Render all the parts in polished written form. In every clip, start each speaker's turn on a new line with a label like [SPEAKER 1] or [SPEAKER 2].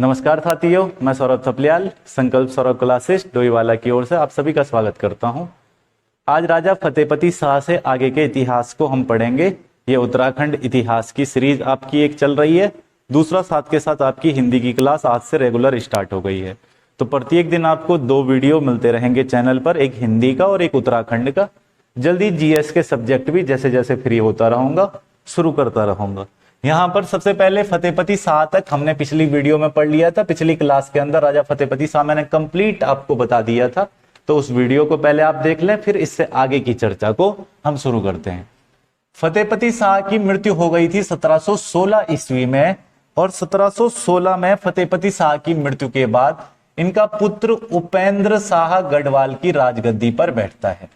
[SPEAKER 1] नमस्कार साथियों, मैं सौरभ थपलियाल संकल्प सौरभ क्लासेस डोईवाला की ओर से आप सभी का स्वागत करता हूं। आज राजा फतेहपति शाह से आगे के इतिहास को हम पढ़ेंगे। ये उत्तराखंड इतिहास की सीरीज आपकी एक चल रही है। दूसरा साथ के साथ आपकी हिंदी की क्लास आज से रेगुलर स्टार्ट हो गई है। तो प्रत्येक दिन आपको 2 वीडियो मिलते रहेंगे चैनल पर, एक हिंदी का और एक उत्तराखंड का। जल्दी जीएस के सब्जेक्ट भी जैसे जैसे फ्री होता रहूंगा शुरू करता रहूंगा। यहाँ पर सबसे पहले फतेहपति शाह तक हमने पिछली वीडियो में पढ़ लिया था। पिछली क्लास के अंदर राजा फतेहपति शाह मैंने कंप्लीट आपको बता दिया था, तो उस वीडियो को पहले आप देख लें, फिर इससे आगे की चर्चा को हम शुरू करते हैं। फतेहपति शाह की मृत्यु हो गई थी 1716 ईस्वी में, और 1716 में फतेहपति शाह की मृत्यु के बाद इनका पुत्र उपेंद्र शाह गढ़वाल की राजगद्दी पर बैठता है।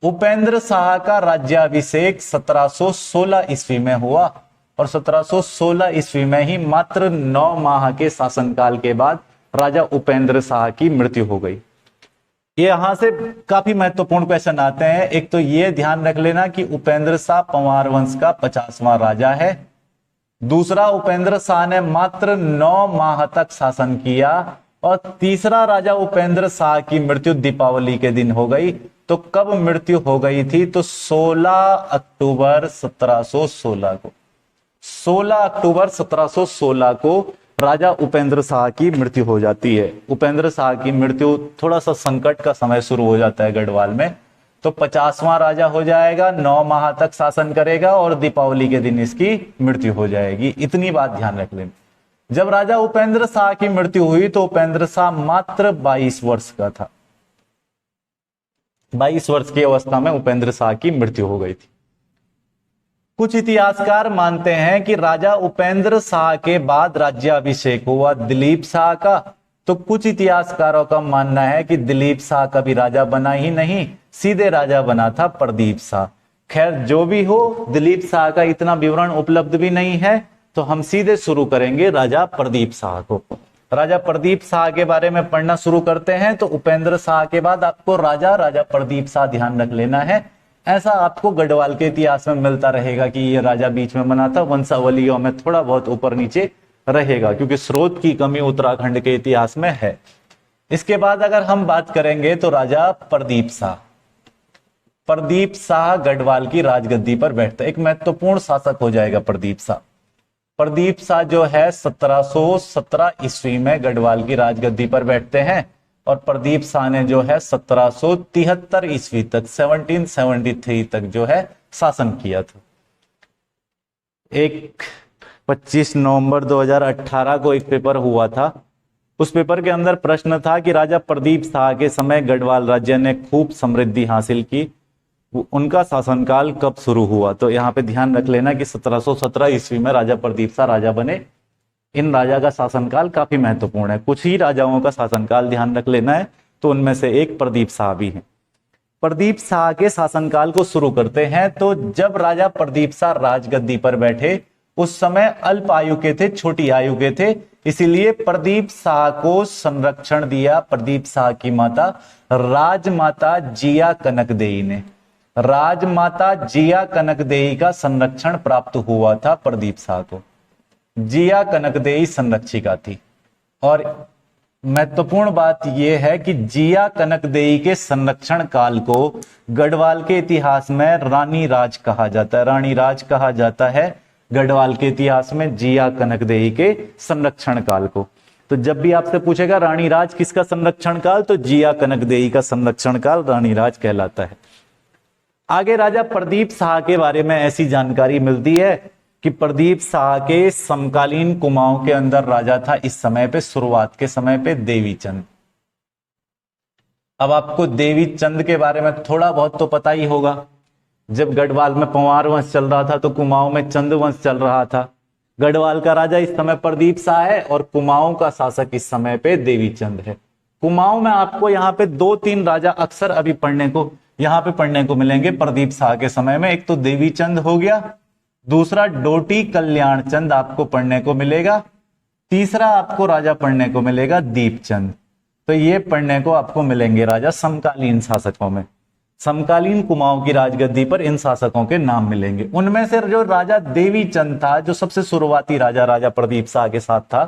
[SPEAKER 1] उपेंद्र शाह का राज्याभिषेक 1716 ईस्वी में हुआ, और 1716 ईस्वी में ही मात्र 9 माह के शासनकाल के बाद राजा उपेंद्र शाह की मृत्यु हो गई। यहां से काफी महत्वपूर्ण क्वेश्चन आते हैं। एक तो ये ध्यान रख लेना कि उपेंद्र शाह पंवार वंश का 50वां राजा है। दूसरा, उपेंद्र शाह ने मात्र 9 माह तक शासन किया। और तीसरा, राजा उपेंद्र शाह की मृत्यु दीपावली के दिन हो गई। तो कब मृत्यु हो गई थी? तो 16 अक्टूबर 1716 को। 16 अक्टूबर 1716 को राजा उपेंद्र शाह की मृत्यु हो जाती है। उपेंद्र शाह की मृत्यु थोड़ा सा संकट का समय शुरू हो जाता है गढ़वाल में। तो 50वां राजा हो जाएगा, 9 माह तक शासन करेगा, और दीपावली के दिन इसकी मृत्यु हो जाएगी। इतनी बात ध्यान रख लें। जब राजा उपेंद्र शाह की मृत्यु हुई तो उपेंद्र शाह मात्र 22 वर्ष का था। 22 वर्ष की अवस्था में उपेंद्र शाह की मृत्यु हो गई थी। कुछ इतिहासकार मानते हैं कि राजा उपेंद्र शाह के बाद राज्याभिषेक हुआ दिलीप शाह का। तो कुछ इतिहासकारों का मानना है कि दिलीप शाह कभी राजा बना ही नहीं, सीधे राजा बना था प्रदीप शाह। खैर, जो भी हो, दिलीप शाह का इतना विवरण उपलब्ध भी नहीं है, तो हम सीधे शुरू करेंगे राजा प्रदीप शाह को। राजा प्रदीप शाह के बारे में पढ़ना शुरू करते हैं। तो उपेंद्र शाह के बाद आपको राजा प्रदीप शाह ध्यान रख लेना है। ऐसा आपको गढ़वाल के इतिहास में मिलता रहेगा कि ये राजा बीच में बना था। वंशावलियों में थोड़ा बहुत ऊपर नीचे रहेगा, क्योंकि स्रोत की कमी उत्तराखंड के इतिहास में है। इसके बाद अगर हम बात करेंगे तो राजा प्रदीप शाह। प्रदीप शाह गढ़वाल की राजगद्दी पर बैठता है, एक महत्वपूर्ण शासक हो जाएगा प्रदीप शाह। प्रदीप शाह जो है 1717 ईस्वी में गढ़वाल की राजगद्दी पर बैठते हैं, और प्रदीप शाह ने जो है 1773 ईस्वी तक 1773 तक जो है शासन किया था। 25 नवंबर 2018 को एक पेपर हुआ था। उस पेपर के अंदर प्रश्न था कि राजा प्रदीप शाह के समय गढ़वाल राज्य ने खूब समृद्धि हासिल की, उनका शासनकाल कब शुरू हुआ? तो यहाँ पे ध्यान रख लेना कि 1717 ईस्वी में राजा प्रदीप शाह राजा बने। इन राजा का शासनकाल काफी महत्वपूर्ण है। कुछ ही राजाओं का शासनकाल ध्यान रख लेना है, तो उनमें से एक प्रदीप शाह भी है। प्रदीप शाह के शासनकाल को शुरू करते हैं। तो जब राजा प्रदीप शाह राजगद्दी पर बैठे, उस समय अल्प आयु के थे, छोटी आयु के थे। इसीलिए प्रदीप शाह को संरक्षण दिया प्रदीप शाह की माता राजमाता जिया कनकदेई ने। राजमाता जिया कनकदेई का संरक्षण प्राप्त हुआ था प्रदीप शाह को। जिया कनकदेई संरक्षिका थी। और महत्वपूर्ण बात यह है कि जिया कनकदेई के संरक्षण काल को गढ़वाल के इतिहास में रानी राज कहा जाता है। रानी राज कहा जाता है गढ़वाल के इतिहास में जिया कनकदेई के संरक्षण काल को। तो जब भी आपसे पूछेगा रानी राज किसका संरक्षण काल, तो जिया कनकदेई का संरक्षण काल रानी राज कहलाता है। आगे राजा प्रदीप शाह के बारे में ऐसी जानकारी मिलती है कि प्रदीप शाह के समकालीन कुमाऊं के अंदर राजा था इस समय पे, शुरुआत के समय पे देवीचंद। अब आपको देवीचंद के बारे में थोड़ा बहुत तो पता ही होगा। जब गढ़वाल में पंवार वंश चल रहा था तो कुमाऊं में चंद वंश चल रहा था। गढ़वाल का राजा इस समय प्रदीप शाह है, और कुमाऊं का शासक इस समय पे देवीचंद है। कुमाऊं में आपको यहाँ पे 2-3 राजा अक्सर अभी यहाँ पे पढ़ने को मिलेंगे प्रदीप शाह के समय में। एक तो देवीचंद हो गया, दूसरा डोटी कल्याण चंद आपको पढ़ने को मिलेगा, तीसरा आपको राजा पढ़ने को मिलेगा दीपचंद। तो ये पढ़ने को आपको मिलेंगे राजा समकालीन शासकों में। समकालीन कुमाऊं की राजगद्दी पर इन शासकों के नाम मिलेंगे। उनमें से जो राजा देवीचंद था, जो सबसे शुरुआती राजा प्रदीप शाह के साथ था,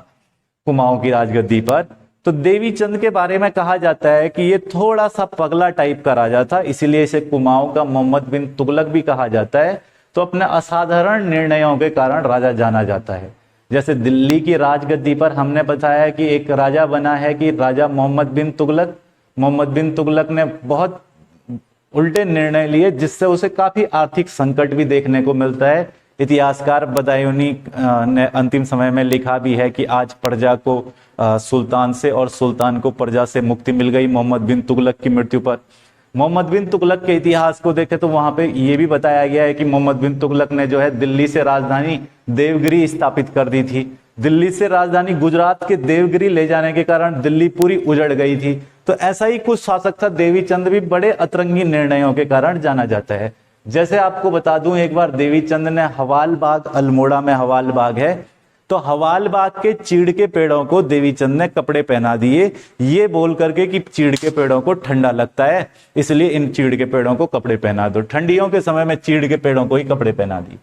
[SPEAKER 1] कुमाऊं की राजगद्दी पर। तो देवीचंद के बारे में कहा जाता है कि ये थोड़ा सा पगला टाइप का राजा था, इसीलिए इसे कुमाऊं का मोहम्मद बिन तुगलक भी कहा जाता है। तो अपने असाधारण निर्णयों के कारण राजा जाना जाता है। जैसे दिल्ली की राजगद्दी पर हमने बताया कि एक राजा बना है कि राजा मोहम्मद बिन तुगलक। मोहम्मद बिन तुगलक ने बहुत उल्टे निर्णय लिए, जिससे उसे काफी आर्थिक संकट भी देखने को मिलता है। इतिहासकार बदायूनी ने अंतिम समय में लिखा भी है कि आज प्रजा को सुल्तान से और सुल्तान को प्रजा से मुक्ति मिल गई मोहम्मद बिन तुगलक की मृत्यु पर। मोहम्मद बिन तुगलक के इतिहास को देखें तो वहां पे ये भी बताया गया है कि मोहम्मद बिन तुगलक ने जो है दिल्ली से राजधानी देवगिरी स्थापित कर दी थी। दिल्ली से राजधानी गुजरात के देवगिरी ले जाने के कारण दिल्ली पूरी उजड़ गई थी। तो ऐसा ही कुछ शासक था देवीचंद भी, बड़े अतरंगी निर्णयों के कारण जाना जाता है। जैसे आपको बता दूं, एक बार देवीचंद ने हवाल बाग, अल्मोड़ा में हवाल बाग है, तो हवाल बाग के चीड़ के पेड़ों को देवीचंद ने कपड़े पहना दिए, ये बोल करके कि चीड़ के पेड़ों को ठंडा लगता है, इसलिए इन चीड़ के पेड़ों को कपड़े पहना दो। ठंडियों के समय में चीड़ के पेड़ों को ही कपड़े पहना दिए।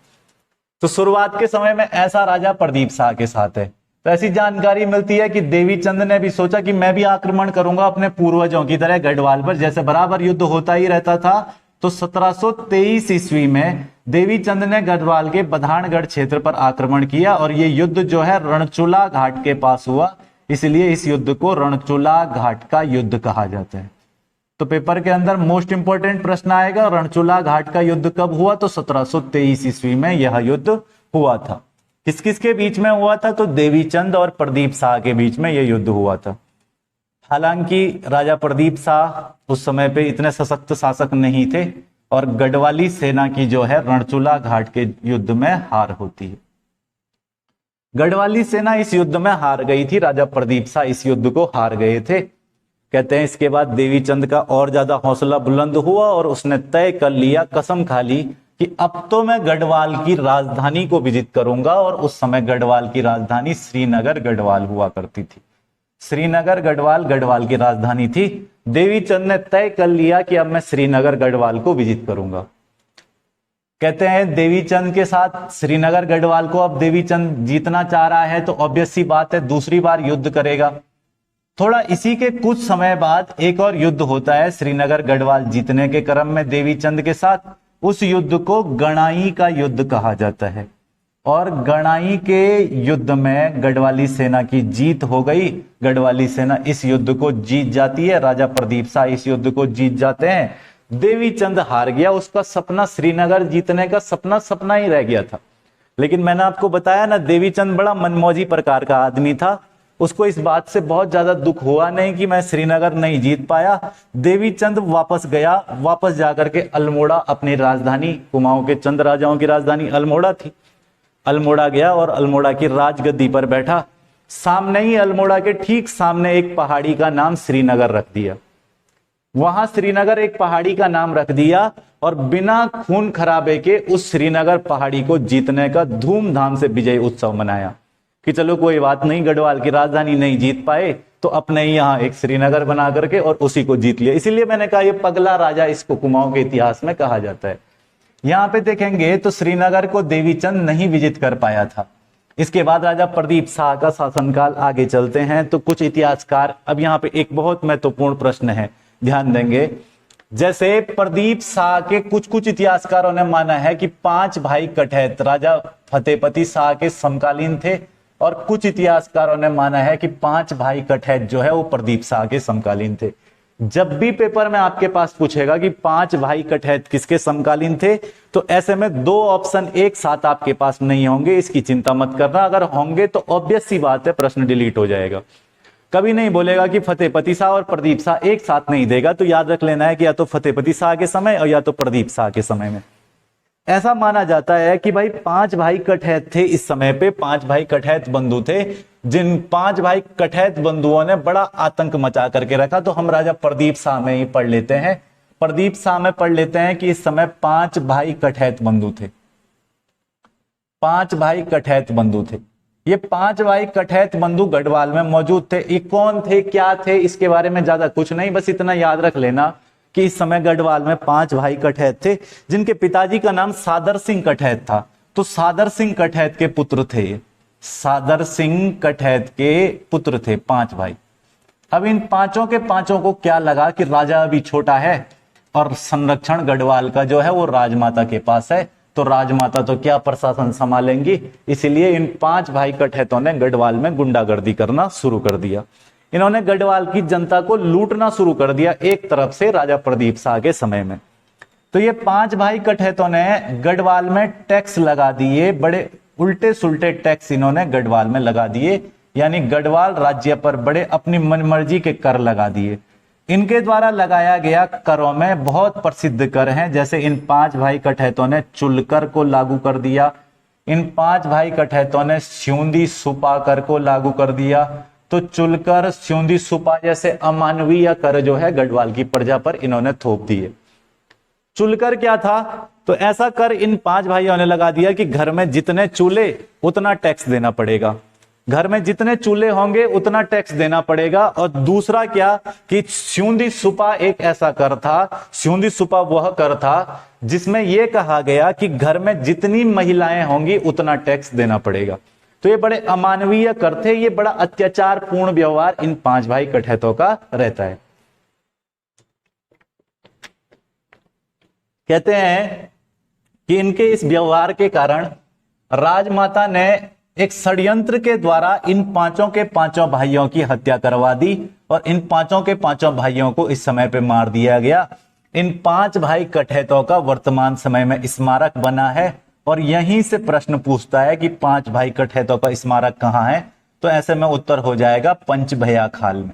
[SPEAKER 1] तो शुरुआत के समय में ऐसा राजा प्रदीप शाह के साथ है। तो ऐसी जानकारी मिलती है कि देवीचंद ने भी सोचा कि मैं भी आक्रमण करूंगा अपने पूर्वजों की तरह गढ़वाल पर, जैसे बराबर युद्ध होता ही रहता था। तो 1723 ईस्वी में देवीचंद ने गढ़वाल के बधानगढ़ क्षेत्र पर आक्रमण किया और ये युद्ध जो है रणचूला घाट के पास हुआ, इसलिए इस युद्ध को रणचूला घाट का युद्ध कहा जाता है। तो पेपर के अंदर मोस्ट इंपोर्टेंट प्रश्न आएगा, रणचूला घाट का युद्ध कब हुआ? तो 1723 ईस्वी में यह युद्ध हुआ था। किस किस के बीच में हुआ था? तो देवीचंद और प्रदीप शाह के बीच में यह युद्ध हुआ था। हालांकि राजा प्रदीप शाह उस समय पे इतने सशक्त शासक नहीं थे और गढ़वाली सेना की जो है रणचूला घाट के युद्ध में हार होती है। गढ़वाली सेना इस युद्ध में हार गई थी, राजा प्रदीप शाह इस युद्ध को हार गए थे। कहते हैं इसके बाद देवीचंद का और ज्यादा हौसला बुलंद हुआ और उसने तय कर लिया, कसम खा ली कि अब तो मैं गढ़वाल की राजधानी को विजिट करूंगा। और उस समय गढ़वाल की राजधानी श्रीनगर गढ़वाल हुआ करती थी। श्रीनगर गढ़वाल गढ़वाल की राजधानी थी। देवीचंद ने तय कर लिया कि अब मैं श्रीनगर गढ़वाल को विजिट करूंगा। कहते हैं देवीचंद के साथ श्रीनगर गढ़वाल को अब देवीचंद जीतना चाह रहा है, तो ऑब्वियस सी बात है दूसरी बार युद्ध करेगा। थोड़ा इसी के कुछ समय बाद एक और युद्ध होता है श्रीनगर गढ़वाल जीतने के क्रम में देवीचंद के साथ। उस युद्ध को गणाई का युद्ध कहा जाता है और गणाई के युद्ध में गढ़वाली सेना की जीत हो गई। गढ़वाली सेना इस युद्ध को जीत जाती है, राजा प्रदीप शाह इस युद्ध को जीत जाते हैं। देवीचंद हार गया, उसका सपना श्रीनगर जीतने का सपना ही रह गया था। लेकिन मैंने आपको बताया ना, देवीचंद बड़ा मनमौजी प्रकार का आदमी था। उसको इस बात से बहुत ज्यादा दुख हुआ नहीं कि मैं श्रीनगर नहीं जीत पाया। देवीचंद वापस गया, वापस जाकर के अल्मोड़ा, अपनी राजधानी, कुमाऊं के चंद राजाओं की राजधानी अल्मोड़ा थी, अल्मोड़ा गया और अल्मोड़ा की राजगद्दी पर बैठा। सामने ही, अल्मोड़ा के ठीक सामने एक पहाड़ी का नाम श्रीनगर रख दिया। वहां श्रीनगर एक पहाड़ी का नाम रख दिया और बिना खून खराबे के उस श्रीनगर पहाड़ी को जीतने का धूमधाम से विजय उत्सव मनाया कि चलो कोई बात नहीं, गढ़वाल की राजधानी नहीं जीत पाए तो अपने ही यहां एक श्रीनगर बना करके और उसी को जीत लिया। इसीलिए मैंने कहा ये पगला राजा इसको कुमाऊं के इतिहास में कहा जाता है। यहां पे देखेंगे तो श्रीनगर को देवीचंद नहीं विजिट कर पाया था। इसके बाद राजा प्रदीप शाह का शासनकाल आगे चलते हैं तो कुछ इतिहासकार, अब यहाँ पे एक बहुत महत्वपूर्ण प्रश्न है, ध्यान देंगे। जैसे प्रदीप शाह के कुछ इतिहासकारों ने माना है कि 5 भाई कठैत राजा फतेहपति शाह के समकालीन थे और कुछ इतिहासकारों ने माना है कि 5 भाई कठैत जो है वो प्रदीप शाह के समकालीन थे। जब भी पेपर में आपके पास पूछेगा कि 5 भाई कठैत किसके समकालीन थे, तो ऐसे में 2 ऑप्शन एक साथ आपके पास नहीं होंगे, इसकी चिंता मत करना। अगर होंगे तो ऑब्वियस सी बात है प्रश्न डिलीट हो जाएगा। कभी नहीं बोलेगा कि फतेहपति शाह और प्रदीप शाह एक साथ नहीं देगा, तो याद रख लेना है कि या तो फतेहपति शाह के समय और या तो प्रदीप शाह के समय में। ऐसा माना जाता है कि भाई 5 भाई कठैत थे इस समय पे, 5 भाई कठैत बंधु थे, जिन 5 भाई कठैत बंधुओं ने बड़ा आतंक मचा करके रखा। तो हम राजा प्रदीप शाह में ही पढ़ लेते हैं, प्रदीप शाह में पढ़ लेते हैं कि इस समय 5 भाई कठैत बंधु थे। 5 भाई कठैत बंधु थे। ये 5 भाई कठैत बंधु गढ़वाल में मौजूद थे। ये कौन थे, क्या थे, इसके बारे में ज्यादा कुछ नहीं, बस इतना याद रख लेना कि इस समय गढ़वाल में 5 भाई कठैत थे, जिनके पिताजी का नाम सादर सिंह कठैत था। तो सादर सिंह कठैत के पुत्र थे ये। सादर सिंह कठैत के पुत्र थे, 5 भाई। अब इन पांचों के पांचों को क्या लगा कि राजा अभी छोटा है और संरक्षण गढ़वाल का जो है वो राजमाता के पास है, तो राजमाता तो क्या प्रशासन संभालेंगी, इसीलिए इन 5 भाई कठैतों ने गढ़वाल में गुंडागर्दी करना शुरू कर दिया। इन्होंने गढ़वाल की जनता को लूटना शुरू कर दिया एक तरफ से राजा प्रदीप शाह के समय में। तो ये 5 भाई कठैतों ने गढ़वाल में टैक्स लगा दिए, बड़े उल्टे सुल्टे टैक्स इन्होंने गढ़वाल में लगा दिए, यानी गढ़वाल राज्य पर बड़े अपनी मनमर्जी के कर लगा दिए। इनके द्वारा लगाया गया करों में बहुत प्रसिद्ध कर हैं, जैसे इन 5 भाई कठैतों ने चुलकर को लागू कर दिया, इन 5 भाई कठैतों ने स्यूंदी सुपा कर को लागू कर दिया। तो चुलकर, स्यूंदी सुपा जैसे अमानवीय कर जो है गढ़वाल की प्रजा पर इन्होंने थोप दिए। चुलकर क्या था, तो ऐसा कर इन 5 भाइयों ने लगा दिया कि घर में जितने चूल्हे उतना टैक्स देना पड़ेगा, घर में जितने चूल्हे होंगे उतना टैक्स देना पड़ेगा। और दूसरा क्या कि स्यूंदी सुपा एक ऐसा कर था, स्यूंदी सुपा वह कर था जिसमें यह कहा गया कि घर में जितनी महिलाएं होंगी उतना टैक्स देना पड़ेगा। तो ये बड़े अमानवीय कर थे, ये बड़ा अत्याचार पूर्ण व्यवहार इन 5 भाई कठैतों का रहता है। कहते हैं कि इनके इस व्यवहार के कारण राजमाता ने एक षड्यंत्र के द्वारा इन पांचों के पांचों भाइयों की हत्या करवा दी और इन पांचों के पांचों भाइयों को इस समय पे मार दिया गया। इन 5 भाई कठैतों का वर्तमान समय में स्मारक बना है और यहीं से प्रश्न पूछता है कि 5 भाई कठैतों का स्मारक कहां है, तो ऐसे में उत्तर हो जाएगा पंचभैया खाल में।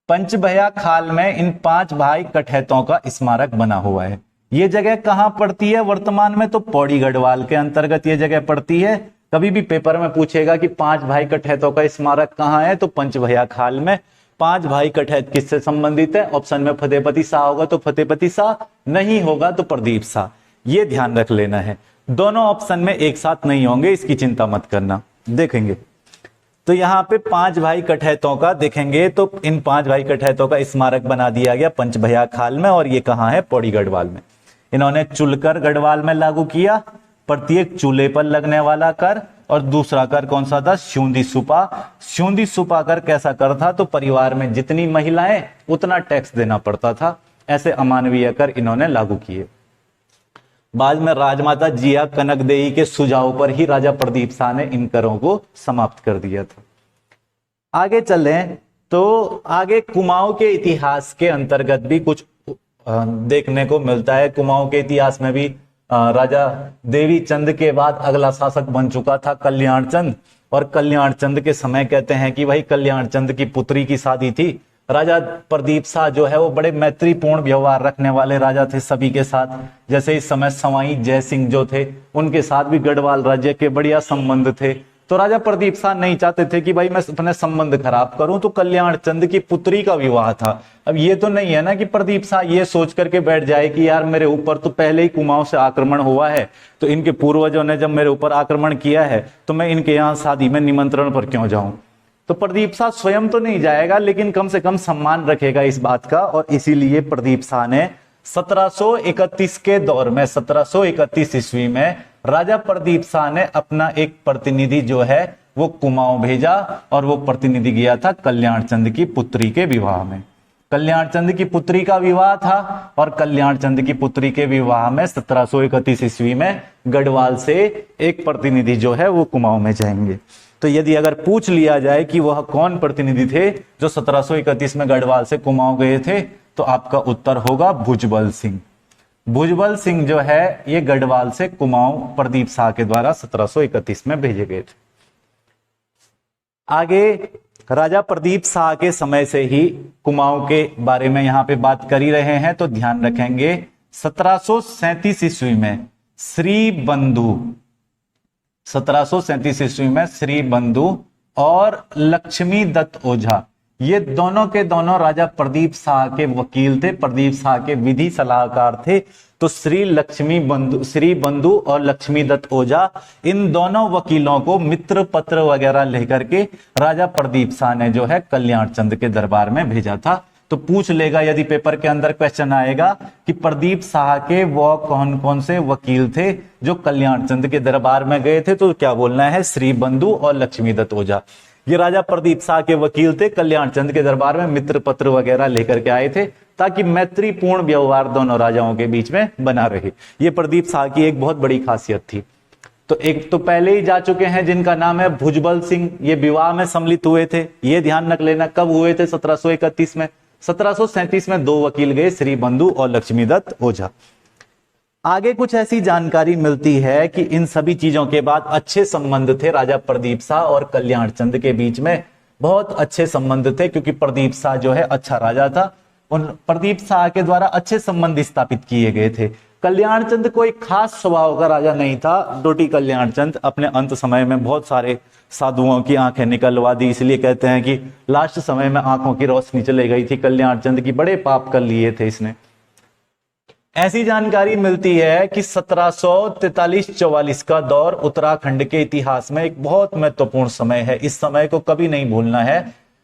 [SPEAKER 1] पंचभैया खाल में इन 5 भाई कठैतों का स्मारक बना हुआ है। ये जगह कहां पड़ती है वर्तमान में, तो पौड़ी गढ़वाल के अंतर्गत ये जगह पड़ती है। कभी भी पेपर में पूछेगा कि 5 भाई कठैतों का स्मारक कहां है, तो पंचभैया खाल में। 5 भाई कठैत किससे संबंधित है, ऑप्शन में फतेहपति शाह होगा तो फतेहपति शाह, नहीं होगा तो प्रदीप शाह, ये ध्यान रख लेना है। दोनों ऑप्शन में एक साथ नहीं होंगे, इसकी चिंता मत करना। देखेंगे तो यहाँ पे 5 भाई कठैतों का देखेंगे तो इन 5 भाई कठैतों का स्मारक बना दिया गया पंचभैया खाल में, और ये कहाँ है, पौड़ी गढ़वाल में। इन्होंने चुलकर गढ़वाल में लागू किया, प्रत्येक चूल्हे पर लगने वाला कर, और दूसरा कर कौन सा था, स्यूंदी सुपा। स्यूंदी सुपा कर कैसा कर था, तो परिवार में जितनी महिलाएं उतना टैक्स देना पड़ता था। ऐसे अमानवीय कर इन्होंने लागू किए। बाद में राजमाता जिया कनकदेई के सुझाव पर ही राजा प्रदीप शाह ने इन करों को समाप्त कर दिया था। आगे चलें तो आगे कुमाऊं के इतिहास के अंतर्गत भी कुछ देखने को मिलता है। कुमाऊं के इतिहास में भी राजा देवी चंद के बाद अगला शासक बन चुका था कल्याण चंद, और कल्याण चंद के समय कहते हैं कि भाई कल्याण चंद की पुत्री की शादी थी। राजा प्रदीप शाह जो है वो बड़े मैत्रीपूर्ण व्यवहार रखने वाले राजा थे सभी के साथ। जैसे इस समय सवाई जय सिंह जो थे उनके साथ भी गढ़वाल राज्य के बढ़िया संबंध थे। तो राजा प्रदीप शाह नहीं चाहते थे कि भाई मैं अपने संबंध खराब करूं, तो कल्याण चंद की पुत्री का विवाह था। अब ये तो नहीं है ना कि प्रदीप शाह ये सोच करके बैठ जाए कि यार मेरे ऊपर तो पहले ही कुमाऊं से आक्रमण हुआ है, तो इनके पूर्वजों ने जब मेरे ऊपर आक्रमण किया है तो मैं इनके यहाँ शादी में निमंत्रण पर क्यों जाऊं। तो प्रदीप शाह स्वयं तो नहीं जाएगा, लेकिन कम से कम सम्मान रखेगा इस बात का, और इसीलिए प्रदीप शाह ने 1731 के दौर में 1731 ईस्वी में राजा प्रदीप शाह ने अपना एक प्रतिनिधि जो है वो कुमाऊं भेजा, और वो प्रतिनिधि गया था कल्याण चंद की पुत्री के विवाह में। कल्याण चंद की पुत्री का विवाह था, और कल्याण चंद की पुत्री के विवाह में 1731 ईस्वी में गढ़वाल से एक प्रतिनिधि जो है वो कुमाऊं में जाएंगे। तो यदि अगर पूछ लिया जाए कि वह कौन प्रतिनिधि थे जो 1731 में गढ़वाल से कुमाऊं गए थे, तो आपका उत्तर होगा भुजबल सिंह। भुजबल सिंह जो है ये गढ़वाल से कुमाऊं प्रदीप शाह के द्वारा 1731 में भेजे गए थे। आगे राजा प्रदीप शाह के समय से ही कुमाऊं के बारे में यहां पे बात कर ही रहे हैं, तो ध्यान रखेंगे 1737 ईस्वी में श्री बंधु 1737 ईस्वी में श्री बंधु और लक्ष्मी दत्त ओझा, ये दोनों के दोनों राजा प्रदीप शाह के वकील थे, प्रदीप शाह के विधि सलाहकार थे। तो श्री बंधु और लक्ष्मी दत्त ओझा, इन दोनों वकीलों को मित्र पत्र वगैरह लेकर के राजा प्रदीप शाह ने जो है कल्याण चंद के दरबार में भेजा था। तो तो पूछ लेगा, यदि पेपर के अंदर क्वेश्चन आएगा कि प्रदीप शाह के वो कौन कौन से वकील थे जो कल्याण चंद के दरबार में गए थे, तो क्या बोलना है, श्री बंधु और लक्ष्मीदत्त ओझा। ये राजा प्रदीप शाह के वकील थे, कल्याण चंद के दरबार में मित्र पत्र वगैरह लेकर के आए थे ताकि मैत्रीपूर्ण व्यवहार दोनों राजाओं के बीच में बना रहे। ये प्रदीप शाह की एक बहुत बड़ी खासियत थी। तो एक तो पहले ही जा चुके हैं जिनका नाम है भुजबल सिंह, ये विवाह में सम्मिलित हुए थे। ये ध्यान रख लेना कब हुए थे, 1731 में। 1737 में दो वकील गए, श्री बंधु और लक्ष्मीदत्त ओझा। आगे कुछ ऐसी जानकारी मिलती है कि इन सभी चीजों के बाद अच्छे संबंध थे राजा प्रदीप शाह और कल्याण चंद के बीच में, बहुत अच्छे संबंध थे, क्योंकि प्रदीप शाह जो है अच्छा राजा था। उन प्रदीप शाह के द्वारा अच्छे संबंध स्थापित किए गए थे। कल्याण चंद कोई खास स्वभाव का राजा नहीं था। डोटी कल्याण चंद अपने अंत समय में बहुत सारे साधुओं की आंखें निकलवा दी, इसलिए कहते हैं कि लास्ट समय में आंखों की रोशनी चले गई थी कल्याण चंद की, बड़े पाप कर लिए थे इसने। ऐसी जानकारी मिलती है कि 1743-44 का दौर उत्तराखंड के इतिहास में एक बहुत महत्वपूर्ण समय है। इस समय को कभी नहीं भूलना है।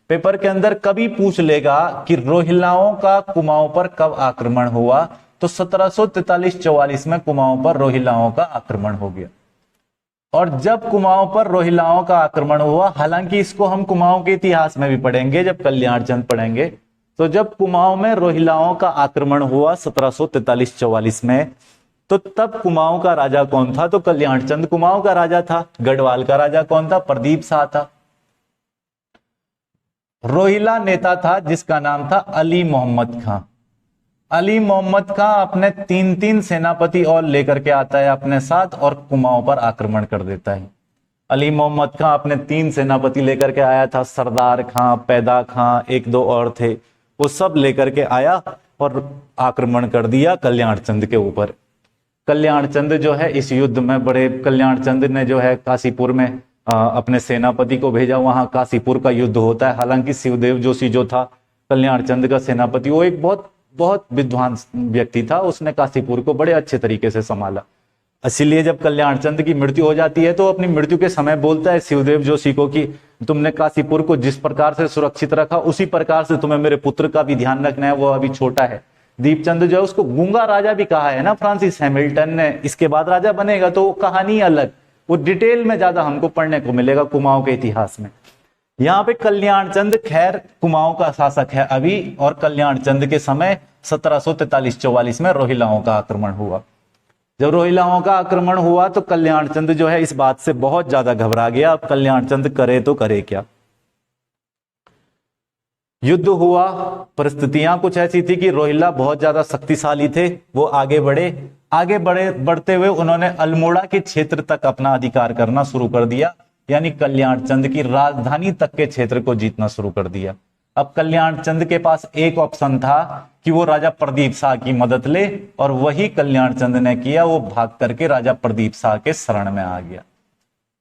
[SPEAKER 1] पेपर के अंदर कभी पूछ लेगा कि रोहिल्लाओं का कुमाऊं पर कब आक्रमण हुआ, तो 1743-44 में कुमाऊं पर रोहिल्लाओं का आक्रमण हो गया। और जब कुमाऊं पर रोहिल्लाओं का आक्रमण हुआ, हालांकि इसको हम कुमाऊं के इतिहास में भी पढ़ेंगे जब कल्याण चंद पढ़ेंगे, तो जब कुमाऊं में रोहिल्लाओं का आक्रमण हुआ 1743-44 में, तो तब कुमाऊं का राजा कौन था, तो कल्याण चंद कुमाऊं का राजा था। गढ़वाल का राजा कौन था, प्रदीप शाह था। रोहिल्ला नेता था जिसका नाम था अली मोहम्मद खां। अली मोहम्मद खां अपने 3 सेनापति और लेकर के आता है अपने साथ और कुमाऊं पर आक्रमण कर देता है। अली मोहम्मद खां अपने 3 सेनापति लेकर के आया था, सरदार खां, पैदा खां, 1-2 और थे, वो सब लेकर के आया और आक्रमण कर दिया कल्याण चंद के ऊपर। कल्याण चंद जो है इस युद्ध में बड़े, कल्याण चंद ने जो है काशीपुर में अपने सेनापति को भेजा, वहां काशीपुर का युद्ध होता है। हालांकि शिवदेव जोशी जो था कल्याण चंद का सेनापति, वो एक बहुत विद्वान व्यक्ति था, उसने काशीपुर को बड़े अच्छे तरीके से संभाला। इसीलिए जब कल्याण चंद की मृत्यु हो जाती है तो अपनी मृत्यु के समय बोलता है शिवदेव जोशी को कि तुमने काशीपुर को जिस प्रकार से सुरक्षित रखा, उसी प्रकार से तुम्हें मेरे पुत्र का भी ध्यान रखना है, वो अभी छोटा है। दीपचंद जो है उसको गूंगा राजा भी कहा है ना फ्रांसिस हैमिल्टन ने, इसके बाद राजा बनेगा, तो वो कहानी अलग, वो डिटेल में ज्यादा हमको पढ़ने को मिलेगा कुमाऊं के इतिहास में। यहाँ पे कल्याण चंद खैर कुमाऊं का शासक है अभी, और कल्याण चंद के समय 1743-44 में रोहिल्लाओं का आक्रमण हुआ। जब रोहिल्लाओं का आक्रमण हुआ तो कल्याण चंद जो है इस बात से बहुत ज्यादा घबरा गया। अब कल्याण चंद करे तो करे क्या। युद्ध हुआ, परिस्थितियां कुछ ऐसी थी कि रोहिल्ला बहुत ज्यादा शक्तिशाली थे, वो आगे बढ़ते हुए उन्होंने अल्मोड़ा के क्षेत्र तक अपना अधिकार करना शुरू कर दिया, यानी कल्याण चंद की राजधानी तक के क्षेत्र को जीतना शुरू कर दिया। अब कल्याण चंद के पास एक ऑप्शन था कि वो राजा प्रदीप शाह की मदद ले, और वही कल्याण चंद ने किया। वो भाग करके राजा प्रदीप शाह के शरण में आ गया।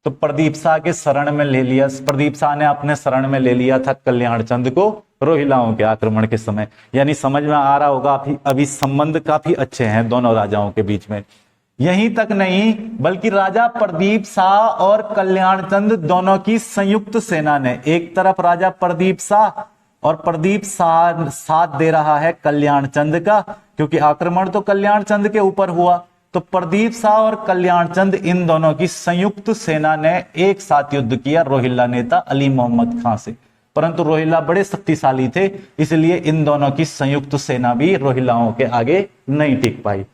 [SPEAKER 1] तो प्रदीप शाह के शरण में ले लिया, प्रदीप शाह ने अपने शरण में ले लिया था कल्याण चंद को रोहिल्लाओं के आक्रमण के समय। यानी समझ में आ रहा होगा अभी संबंध काफी अच्छे हैं दोनों राजाओं के बीच में। यहीं तक नहीं, बल्कि राजा प्रदीप शाह और कल्याण चंद दोनों की संयुक्त सेना ने, एक तरफ राजा प्रदीप शाह और प्रदीप शाह साथ दे रहा है कल्याण चंद का, क्योंकि आक्रमण तो कल्याण चंद के ऊपर हुआ, तो प्रदीप शाह और कल्याण चंद इन दोनों की संयुक्त सेना ने एक साथ युद्ध किया रोहिल्ला नेता अली मोहम्मद खां से। परंतु रोहिल्ला बड़े शक्तिशाली थे, इसलिए इन दोनों की संयुक्त सेना भी रोहिल्लाओं के आगे नहीं टिक पाई।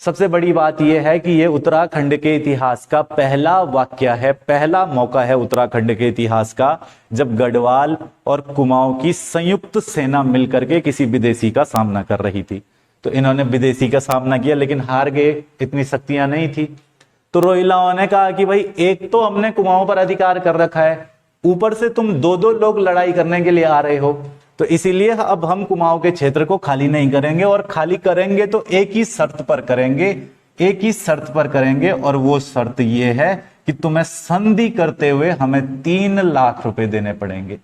[SPEAKER 1] सबसे बड़ी बात यह है कि यह उत्तराखंड के इतिहास का पहला वाक्य है, पहला मौका है उत्तराखंड के इतिहास का जब गढ़वाल और कुमाऊं की संयुक्त सेना मिलकर के किसी विदेशी का सामना कर रही थी। तो इन्होंने विदेशी का सामना किया लेकिन हार गए, इतनी शक्तियां नहीं थी। तो रोहिल्लाओं ने कहा कि भाई एक तो हमने कुमाऊं पर अधिकार कर रखा है, ऊपर से तुम 2-2 लोग लड़ाई करने के लिए आ रहे हो, तो इसीलिए अब हम कुमाऊं के क्षेत्र को खाली नहीं करेंगे, और खाली करेंगे तो एक ही शर्त पर करेंगे, और वो शर्त ये है कि तुम्हें संधि करते हुए हमें 3 लाख रुपए देने पड़ेंगे।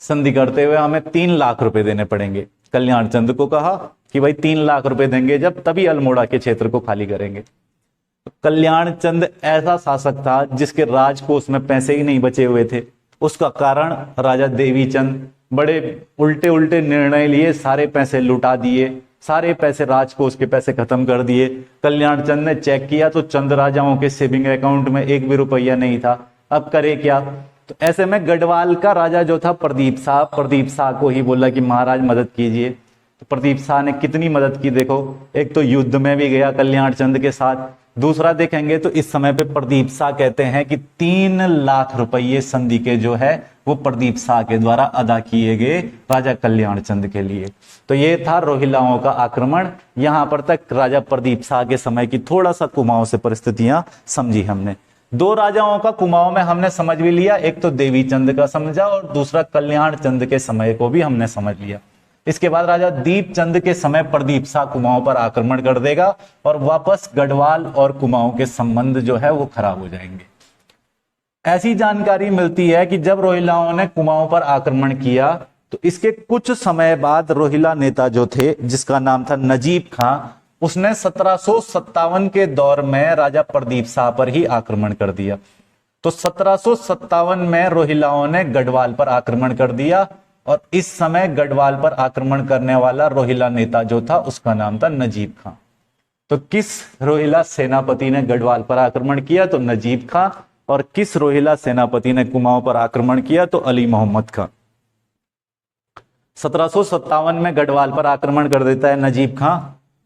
[SPEAKER 1] संधि करते हुए हमें 3 लाख रुपए देने पड़ेंगे। कल्याण चंद को कहा कि भाई 3 लाख रुपए देंगे जब, तभी अल्मोड़ा के क्षेत्र को खाली करेंगे। कल्याण चंद ऐसा शासक था जिसके राजकोष में पैसे ही नहीं बचे हुए थे। उसका कारण राजा देवीचंद बड़े उल्टे उल्टे निर्णय लिए, सारे पैसे लुटा दिए, सारे पैसे राजकोष के पैसे खत्म कर दिए। कल्याण चंद ने चेक किया तो चंद राजाओं के सेविंग अकाउंट में एक भी रुपया नहीं था। अब करे क्या? तो ऐसे में गढ़वाल का राजा जो था प्रदीप शाह को ही बोला कि महाराज मदद कीजिए। तो प्रदीप शाह ने कितनी मदद की देखो, एक तो युद्ध में भी गया कल्याण चंद के साथ, दूसरा देखेंगे तो इस समय पे प्रदीप शाह कहते हैं कि 3 लाख रुपये संधि के जो है वो प्रदीप शाह के द्वारा अदा किए गए राजा कल्याण चंद के लिए। तो ये था रोहिलाओं का आक्रमण। यहां पर तक राजा प्रदीप शाह के समय की थोड़ा सा कुमाऊं से परिस्थितियां समझी हमने। 2 राजाओं का कुमाऊं में हमने समझ भी लिया, एक तो देवी चंद का समझा और दूसरा कल्याण चंद के समय को भी हमने समझ लिया। इसके बाद राजा दीप चंद के समय प्रदीप शाह कुमाऊं पर आक्रमण कर देगा और वापस गढ़वाल और कुमाऊं के संबंध जो है वो खराब हो जाएंगे। ऐसी जानकारी मिलती है कि जब रोहिलाओं ने कुमाऊं पर आक्रमण किया तो इसके कुछ समय बाद रोहिला नेता जो थे जिसका नाम था नजीब खां, उसने 1757 के दौर में राजा प्रदीप शाह पर ही आक्रमण कर दिया। तो 1757 में रोहिलाओं ने गढ़वाल पर आक्रमण कर दिया और इस समय गढ़वाल पर आक्रमण करने वाला रोहिला नेता जो था उसका नाम था नजीब खां। तो किस रोहिला सेनापति ने गढ़वाल पर आक्रमण किया? तो नजीब खां। और किस रोहिला सेनापति ने कुमाऊं पर आक्रमण किया? तो अली मोहम्मद खां। 1757 में गढ़वाल पर आक्रमण कर देता है नजीब खां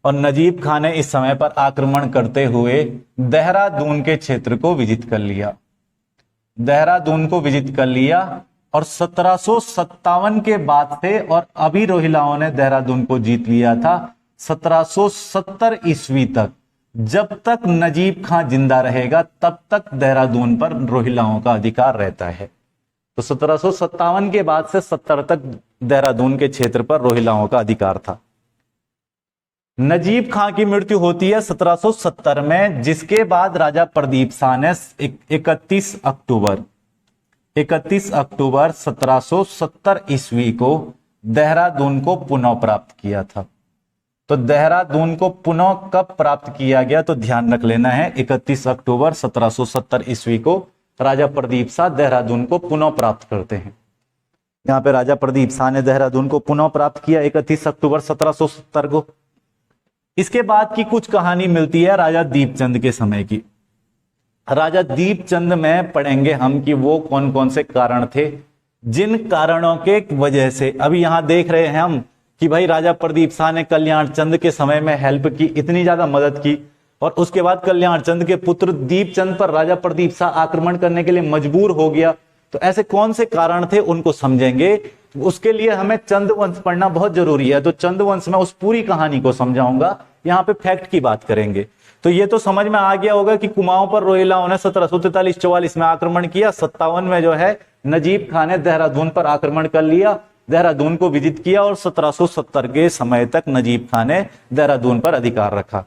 [SPEAKER 1] और नजीब खां ने इस समय पर आक्रमण करते हुए देहरादून के क्षेत्र को विजित कर लिया। देहरादून को विजित कर लिया और 1757 के बाद से, और अभी रोहिलाओं ने देहरादून को जीत लिया था 1770 ईस्वी तक। जब तक नजीब खां जिंदा रहेगा तब तक देहरादून पर रोहिलाओं का अधिकार रहता है। तो 1757 के बाद से 70 तक देहरादून के क्षेत्र पर रोहिलाओं का अधिकार था। नजीब खां की मृत्यु होती है 1770 में, जिसके बाद राजा प्रदीप शाह ने 31 अक्टूबर 1770 ईस्वी को देहरादून को पुनः प्राप्त किया था। तो देहरादून को पुनः कब प्राप्त किया गया तो ध्यान रख लेना है, 31 अक्टूबर 1770 ईस्वी को राजा प्रदीप शाह देहरादून को पुनः प्राप्त करते हैं। यहां पे राजा प्रदीप शाह ने देहरादून को पुनः प्राप्त किया 31 अक्टूबर 1770 को। इसके बाद की कुछ कहानी मिलती है राजा दीपचंद के समय की। राजा दीपचंद में पढ़ेंगे हम कि वो कौन कौन से कारण थे, जिन कारणों के वजह से अभी यहां देख रहे हैं हम कि भाई राजा प्रदीप शाह ने कल्याण चंद के समय में हेल्प की, इतनी ज्यादा मदद की, और उसके बाद कल्याण चंद के पुत्र दीपचंद पर राजा प्रदीप शाह आक्रमण करने के लिए मजबूर हो गया। तो ऐसे कौन से कारण थे उनको समझेंगे। उसके लिए हमें चंदवंश पढ़ना बहुत जरूरी है। तो चंदवंश में उस पूरी कहानी को समझाऊंगा, यहाँ पे फैक्ट की बात करेंगे। तो ये तो समझ में आ गया होगा कि कुमाऊं पर रोहिलाओं ने 1743-44 में आक्रमण किया, 57 में जो है नजीब खां ने देहरादून पर आक्रमण कर लिया, देहरादून को विजित किया और 1770 के समय तक नजीब खां ने देहरादून पर अधिकार रखा।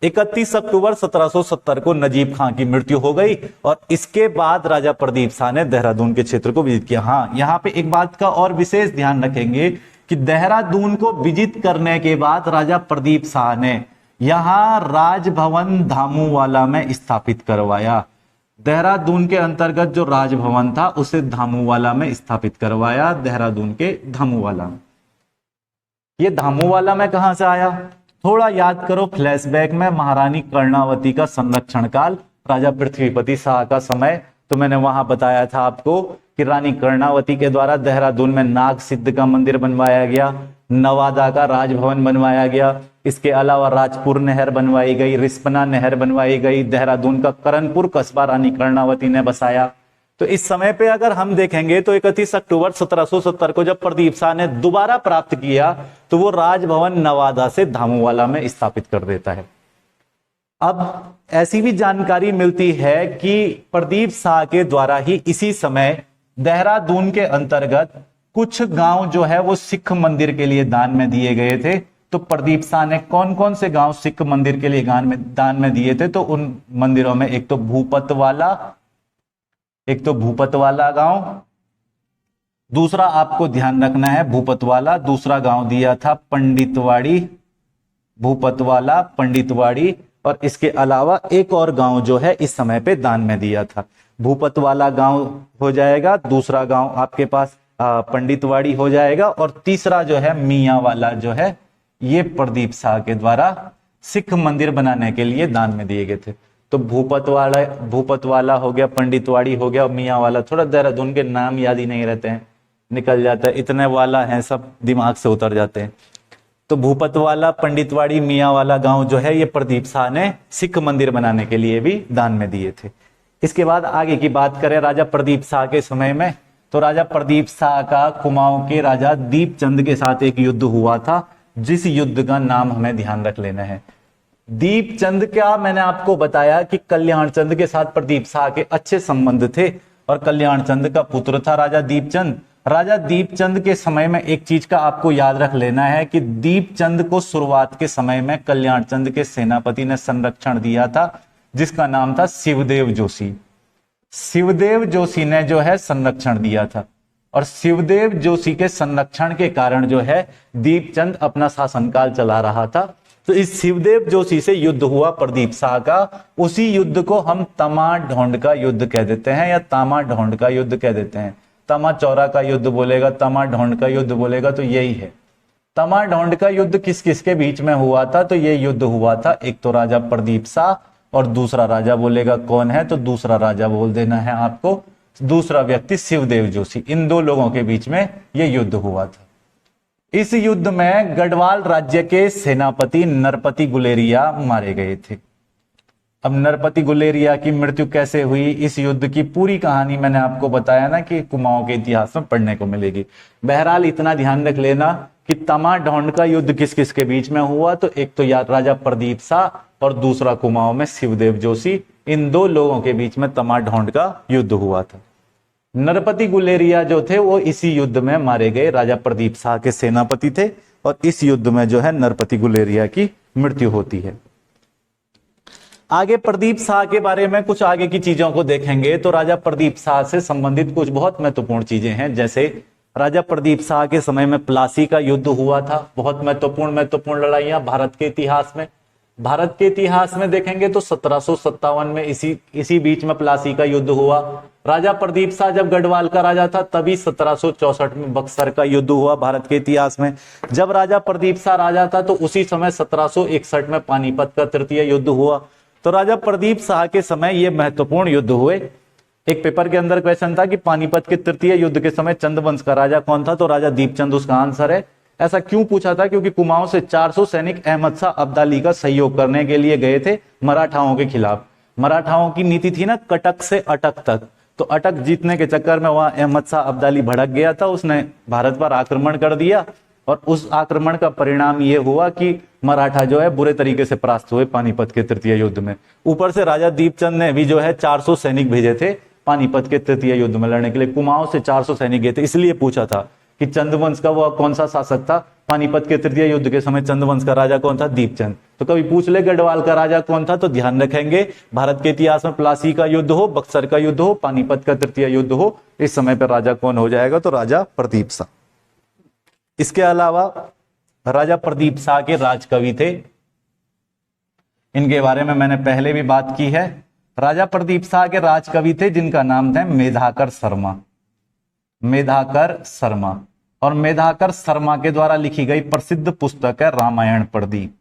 [SPEAKER 1] 31 अक्टूबर 1770 को नजीब खां की मृत्यु हो गई और इसके बाद राजा प्रदीप शाह ने देहरादून के क्षेत्र को विजित किया। हाँ, यहाँ पे एक बात का और विशेष ध्यान रखेंगे कि देहरादून को विजित करने के बाद राजा प्रदीप शाह ने यहां राजभवन धामूवाला में स्थापित करवाया। देहरादून के अंतर्गत जो राजभवन था उसे धामूवाला में स्थापित करवाया, देहरादून के धामूवाला में। ये धामूवाला में कहां से आया? थोड़ा याद करो फ्लैशबैक में, महारानी कर्णावती का संरक्षण काल, राजा पृथ्वीपति शाह का समय। तो मैंने वहां बताया था आपको कि रानी कर्णावती के द्वारा देहरादून में नाग सिद्ध का मंदिर बनवाया गया, नवादा का राजभवन बनवाया गया, इसके अलावा राजपुर नहर बनवाई गई, रिस्पना नहर बनवाई गई, देहरादून का करनपुर कस्बा रानी कर्णावती ने बसाया। तो इस समय पे अगर हम देखेंगे तो 31 अक्टूबर 1770 को जब प्रदीप शाह ने दोबारा प्राप्त किया तो वो राजभवन नवादा से धामूवाला में स्थापित कर देता है। अब ऐसी भी जानकारी मिलती है कि प्रदीप शाह के द्वारा ही इसी समय देहरादून के अंतर्गत कुछ गांव जो है वो सिख मंदिर के लिए दान में दिए गए थे। तो प्रदीप शाह ने कौन कौन से गांव सिख मंदिर के लिए दान में दिए थे? तो उन मंदिरों में एक तो भूपतवाला गांव, दूसरा आपको ध्यान रखना है भूपतवाला, दूसरा गांव दिया था पंडितवाड़ी, भूपतवाला पंडितवाड़ी, और इसके अलावा एक और गांव जो है इस समय पे दान में दिया था। भूपतवाला गांव हो जाएगा, दूसरा गांव आपके पास पंडितवाड़ी हो जाएगा, और तीसरा जो है मियाँ वाला जो है ये प्रदीप शाह के द्वारा सिख मंदिर बनाने के लिए दान में दिए गए थे। तो भूपत वाला हो गया, पंडितवाड़ी हो गया, और मियाँ वाला, थोड़ा देहरादून के नाम याद ही नहीं रहते हैं, निकल जाता है, इतने वाला है सब दिमाग से उतर जाते हैं। तो भूपत वाला, पंडितवाड़ी, मियाँ वाला गांव जो है ये प्रदीप शाह ने सिख मंदिर बनाने के लिए भी दान में दिए थे। इसके बाद आगे की बात करें राजा प्रदीप शाह के समय में, तो राजा प्रदीप शाह का कुमाऊं के राजा दीपचंद के साथ एक युद्ध हुआ था, जिस युद्ध का नाम हमें ध्यान रख लेना है। दीपचंद का मैंने आपको बताया कि कल्याण चंद के साथ प्रदीप शाह के अच्छे संबंध थे, और कल्याण चंद का पुत्र था राजा दीपचंद। राजा दीपचंद के समय में एक चीज का आपको याद रख लेना है कि दीपचंद को शुरुआत के समय में कल्याण चंद के सेनापति ने संरक्षण दिया था, जिसका नाम था शिवदेव जोशी। शिवदेव जोशी ने जो है संरक्षण दिया था, और शिवदेव जोशी के संरक्षण के कारण जो है दीपचंद अपना शासनकाल चला रहा था। तो इस शिवदेव जोशी से युद्ध हुआ प्रदीप शाह का, उसी युद्ध को हम तमा ढोंड का युद्ध कह देते हैं, या तामा ढोंड का युद्ध कह देते हैं। तमा चौरा का युद्ध बोलेगा, तमा ढोंड का युद्ध बोलेगा, तो यही है। तमा ढोंड का युद्ध किस किस के बीच में हुआ था, तो ये युद्ध हुआ था, एक तो राजा प्रदीप शाह, और दूसरा राजा बोलेगा कौन है, तो दूसरा राजा बोल देना है आपको, दूसरा व्यक्ति शिवदेव जोशी। इन दो लोगों के बीच में यह युद्ध हुआ था। इस युद्ध में गढ़वाल राज्य के सेनापति नरपति गुलेरिया मारे गए थे। अब नरपति गुलेरिया की मृत्यु कैसे हुई, इस युद्ध की पूरी कहानी मैंने आपको बताया ना कि कुमाऊं के इतिहास में पढ़ने को मिलेगी। बहरहाल इतना ध्यान रख लेना कि तमा ढोंड का युद्ध किस किस के बीच में हुआ, तो एक तो राजा प्रदीप शाह और दूसरा कुमाऊं में शिवदेव जोशी। इन दो लोगों के बीच में तमा ढोंड का युद्ध हुआ था। नरपति गुलेरिया जो थे वो इसी युद्ध में मारे गए, राजा प्रदीप शाह के सेनापति थे, और इस युद्ध में जो है नरपति गुलेरिया की मृत्यु होती है। आगे प्रदीप शाह के बारे में कुछ आगे की चीजों को देखेंगे, तो राजा प्रदीप शाह से संबंधित कुछ बहुत महत्वपूर्ण चीजें हैं। जैसे राजा प्रदीप शाह के समय में प्लासी का युद्ध हुआ था, बहुत महत्वपूर्ण लड़ाइयां भारत के इतिहास में। भारत के इतिहास में देखेंगे तो 1757 में इसी बीच में प्लासी का युद्ध हुआ। राजा प्रदीप शाह जब गढ़वाल का राजा था तभी 1764 में बक्सर का युद्ध हुआ भारत के इतिहास में। जब राजा प्रदीप शाह राजा था तो उसी समय 1761 में पानीपत का तृतीय युद्ध हुआ। तो राजा प्रदीप शाह के समय ये महत्वपूर्ण युद्ध हुए। एक पेपर के अंदर क्वेश्चन था कि पानीपत के तृतीय युद्ध के समय चंद्रवंश का राजा कौन था, तो राजा दीपचंद उसका आंसर है। ऐसा क्यों पूछा था, क्योंकि कुमाऊं से 400 सैनिक अहमद शाह अब्दाली का सहयोग करने के लिए गए थे मराठाओं के खिलाफ। मराठाओं की नीति थी ना कटक से अटक तक, तो अटक जीतने के चक्कर में वहां अहमद शाह अब्दाली भड़क गया था, उसने भारत पर आक्रमण कर दिया, और उस आक्रमण का परिणाम ये हुआ कि मराठा जो है बुरे तरीके से परास्त हुए पानीपत के तृतीय युद्ध में। ऊपर से राजा दीपचंद ने भी जो है 400 सैनिक भेजे थे पानीपत के तृतीय युद्ध में लड़ने के लिए। कुमाऊं से 400 सैनिक गए थे, इसलिए पूछा था कि चंद्रवंश का वो कौन सा शासक था, पानीपत के तृतीय युद्ध के समय चंद्रवंश का राजा कौन था, दीपचंद। तो कभी पूछ ले गढ़वाल का राजा कौन था, तो ध्यान रखेंगे भारत के इतिहास में प्लासी का युद्ध हो, बक्सर का युद्ध हो, पानीपत का तृतीय युद्ध हो, इस समय पर राजा कौन हो जाएगा, तो राजा प्रदीप शाह। इसके अलावा राजा प्रदीप शाह के राजकवि थे, इनके बारे में मैंने पहले भी बात की है। राजा प्रदीप शाह के राजकवि थे जिनका नाम था मेधाकर शर्मा। मेधाकर शर्मा, और मेधाकर शर्मा के द्वारा लिखी गई प्रसिद्ध पुस्तक है रामायण प्रदीप।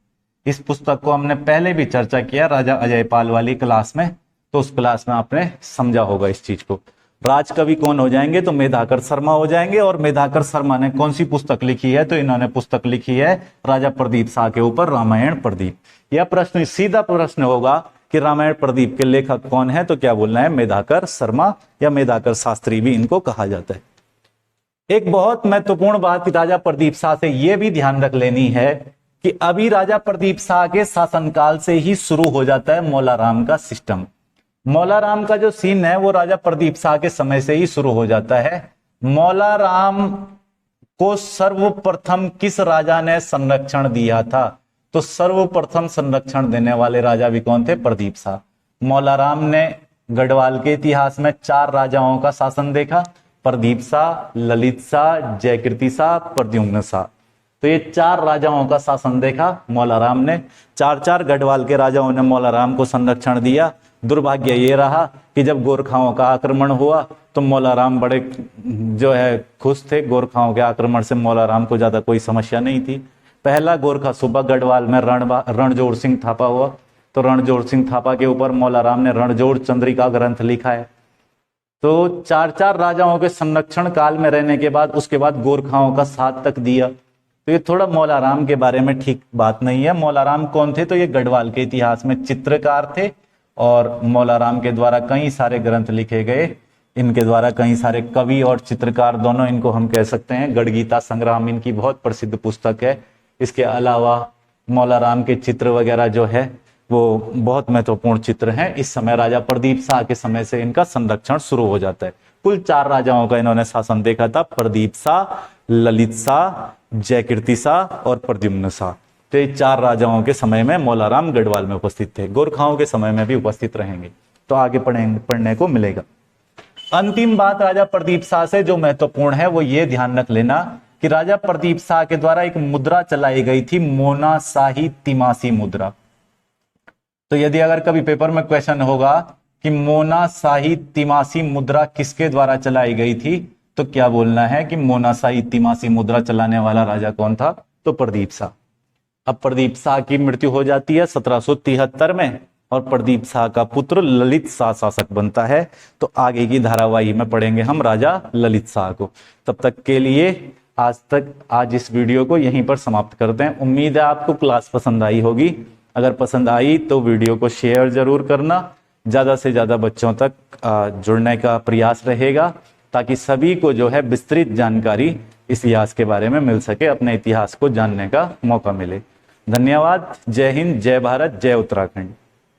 [SPEAKER 1] इस पुस्तक को हमने पहले भी चर्चा किया राजा अजयपाल वाली क्लास में, तो उस क्लास में आपने समझा होगा इस चीज को। राजकवि कौन हो जाएंगे, तो मेधाकर शर्मा हो जाएंगे। और मेधाकर शर्मा ने कौन सी पुस्तक लिखी है, तो इन्होंने पुस्तक लिखी है राजा प्रदीप शाह के ऊपर रामायण प्रदीप। यह प्रश्न सीधा प्रश्न होगा कि रामायण प्रदीप के लेखक कौन है, तो क्या बोलना है, मेधाकर शर्मा, या मेधाकर शास्त्री भी इनको कहा जाता है। एक बहुत महत्वपूर्ण बात राजा प्रदीप शाह से यह भी ध्यान रख लेनी है कि अभी राजा प्रदीप शाह के शासनकाल से ही शुरू हो जाता है मौलाराम का सिस्टम। मौलाराम का जो सीन है वो राजा प्रदीप शाह के समय से ही शुरू हो जाता है। मौलाराम को सर्वप्रथम किस राजा ने संरक्षण दिया था, तो सर्वप्रथम संरक्षण देने वाले राजा भी कौन थे, प्रदीप शाह। मौलाराम ने गढ़वाल के इतिहास में 4 राजाओं का शासन देखा, प्रदीप शाह, ललित शाह, जयकीर्ति शाह, प्रद्युम्न शाह। तो ये 4 राजाओं का शासन देखा मौलाराम ने। 4 गढ़वाल के राजाओं ने मौलाराम को संरक्षण दिया। दुर्भाग्य ये रहा कि जब गोरखाओं का आक्रमण हुआ तो मौलाराम बड़े जो है खुश थे। गोरखाओं के आक्रमण से मौलाराम को ज्यादा कोई समस्या नहीं थी। पहला गोरखा सूबा गढ़वाल में रणजोड़ सिंह थापा हुआ, तो रणजोड़ सिंह थापा के ऊपर मौलाराम ने रणजोड़ चंद्रिका ग्रंथ लिखा है। तो चार चार राजाओं के संरक्षण काल में रहने के बाद उसके बाद गोरखाओं का साथ तक दिया। तो ये थोड़ा मौलाराम के बारे में ठीक बात नहीं है। मौलाराम कौन थे? तो ये गढ़वाल के इतिहास में चित्रकार थे और मौलाराम के द्वारा कई सारे ग्रंथ लिखे गए। इनके द्वारा कई सारे कवि और चित्रकार दोनों इनको हम कह सकते हैं। गढ़गीता संग्राम इनकी बहुत प्रसिद्ध पुस्तक है। इसके अलावा मौलाराम के चित्र वगैरह जो है वो बहुत महत्वपूर्ण चित्र हैं। इस समय राजा प्रदीप शाह के समय से इनका संरक्षण शुरू हो जाता है। कुल 4 राजाओं का इन्होंने शासन देखा था, प्रदीप शाह, ललित शाह, जयकीर्ति शाह और प्रद्युम्न शाह। तो ये 4 राजाओं के समय में मौलाराम गढ़वाल में उपस्थित थे। गोरखाओं के समय में भी उपस्थित रहेंगे, तो आगे पढ़ने को मिलेगा। अंतिम बात राजा प्रदीप शाह से जो महत्वपूर्ण है वो ये ध्यान रख लेना कि राजा प्रदीप शाह के द्वारा एक मुद्रा चलाई गई थी, मोना शाही तिमासी मुद्रा। तो यदि अगर कभी पेपर में क्वेश्चन होगा कि मोना शाही तिमासी मुद्रा किसके द्वारा चलाई गई थी, तो क्या बोलना है कि मोना शाही तिमासी मुद्रा चलाने वाला राजा कौन था? तो प्रदीप शाह। अब प्रदीप शाह की मृत्यु हो जाती है 1773 में और प्रदीप शाह का पुत्र ललित शाह शासक बनता है। तो आगे की धारावाही में पढ़ेंगे हम राजा ललित शाह को। तब तक के लिए आज इस वीडियो को यहीं पर समाप्त करते हैं। उम्मीद है आपको क्लास पसंद आई होगी। अगर पसंद आई तो वीडियो को शेयर जरूर करना, ज़्यादा से ज़्यादा बच्चों तक जुड़ने का प्रयास रहेगा ताकि सभी को जो है विस्तृत जानकारी इस इतिहास के बारे में मिल सके, अपने इतिहास को जानने का मौका मिले। धन्यवाद। जय हिंद, जय भारत, जय उत्तराखंड।